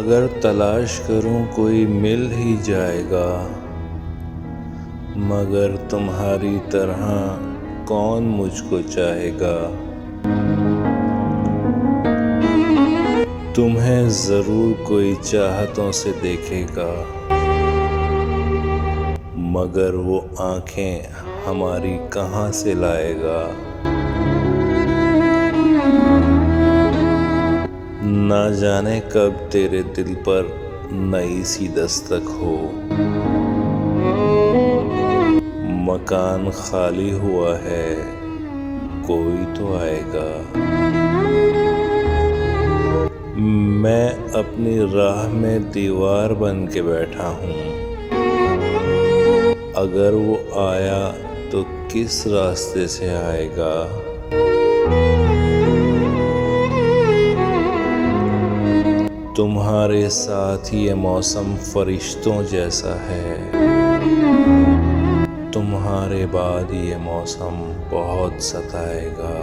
अगर तलाश करूं कोई मिल ही जाएगा, मगर तुम्हारी तरह कौन मुझको चाहेगा। तुम्हें जरूर कोई चाहतों से देखेगा, मगर वो आंखें हमारी कहाँ से लाएगा। ना जाने कब तेरे दिल पर नई सी दस्तक हो, मकान खाली हुआ है, कोई तो आएगा। मैं अपनी राह में दीवार बन के बैठा हूँ, अगर वो आया तो किस रास्ते से आएगा। तुम्हारे साथ ये मौसम फरिश्तों जैसा है, तुम्हारे बाद ये मौसम बहुत सताएगा।